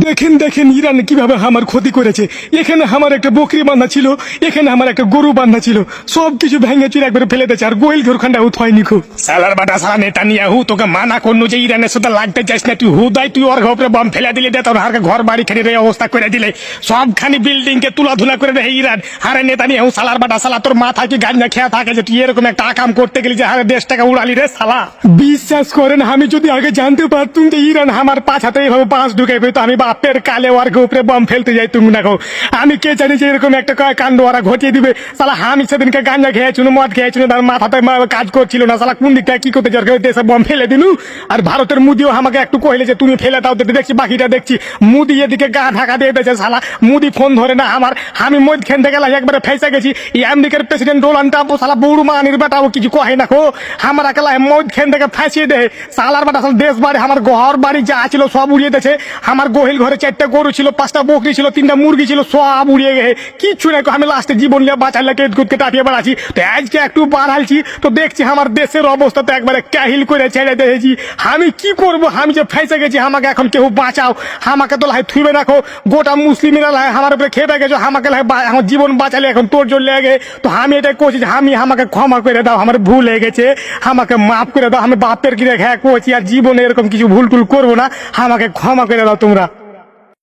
দেখেন দেখেন ইরান কিভাবে আমার ক্ষতি করেছে। এখানে আমার একটা বকরি বান্ধা ছিল, এখানে আমার একটা গরু বান্ধা ছিল, সবকিছু ভেঙে চুরে একবারে ফেলে দিয়েছে। আর গোয়েল ঘরখানটা উঠায়নি খুব সালার বাটা সালা নেতানিয়াহু তোকে মানা করলো যে ইরানের সাথে লাগতে চাইস না, তুই হুদাই তুই ওর ঘরে বম ফেলে দিলে দে তোর হারকে ঘর বাড়ি খানি রে অবস্থা করে দিলে, সবখানি বিল্ডিং কে তুলাধুলা করে দেয় ইরান। হারে নেতানিয়াহু সালার বাটা সালা তোর মাথা কি গাঞ্জা খেয়া থাকে যে তুই এরকম একটা কাম করতে গেলি যে হারে দেশটাকে উড়ালি রে সালা। বিশ্বাস করেন আমি যদি আগে জানতে পারতুম যে ইরান আমার পাছাতে এইভাবে বাঁশ ঢুকাইবে তো আমি বাপের কালে ওর উপরে বম ফেলতে যাইতুম না গো। আমি কে জানি যে এরকম একটা কাণ্ড ওরা ঘটিয়ে দিবে। সালা আমি সেদিনকে গাঞ্জা খেয়েছিল, মদ খেয়েছিল, তার মাথাতে কাজ করছিল না। সালা কোন দিকটা কি করতে যার দেশে বম ফেলে দিলু। আর ভারতের মুদিও আমাকে একটু কইলে যে তুমি ফেলে দাও, দেখছি বাকিটা দেখছি মুদি এদিকে গা ঢাকা দিয়ে দিয়েছে। সালা মুদি ফোন ধরে না আমার, আমি মদ খেতে গেলাম একবারে ফেসে গেছি। এই আমেরিকার প্রেসিডেন্ট ডোনাল্ড ট্রাম্প সালা বড় মানির বেটাও কিছু কহে না গো, আমার একেলা মদ খেন থেকে ফাঁসিয়ে দেয়। সালার বেটা দেশ বাড়ি আমার ঘর বাড়ি যা ছিল সব উড়িয়ে দিয়েছে। আমার গোহিল ঘরে 4টা গরু ছিল, 5টা বকরি ছিল, 3টা মুরগি ছিল, সব উড়িয়ে গেছে। কিচ্ছু নাই, আমি লাস্টে জীবন নিয়ে বাঁচালে কেটকুটকে টাপিয়ে বেড়াচ্ছি। তো আজকে একটু বাড়াইছি তো দেখছি আমার দেশের অবস্থা তো একবারে কাহিল করে ছেড়ে দিয়েছি। আমি কি করব, আমি যে ফেঁসে গেছি, আমাকে এখন কেউ বাঁচাও। আমাকে তো লাই থুইবে রাখো, গোটা মুসলিমেরা লাই আমার উপরে খেপে গেছো, আমাকে লাই আমার জীবন বাঁচালে এখন তোর জন্য লেগে। তো আমি এটাই করছি যে আমি আমাকে ক্ষমা করে দাও, আমার ভুল হয়ে গেছে, আমাকে মাফ করে দাও। আমি বাপের কি রেখে করছি আর জীবনে এরকম কিছু ভুল টুল করবো না, আমাকে ক্ষমা করে দাও তোমরা।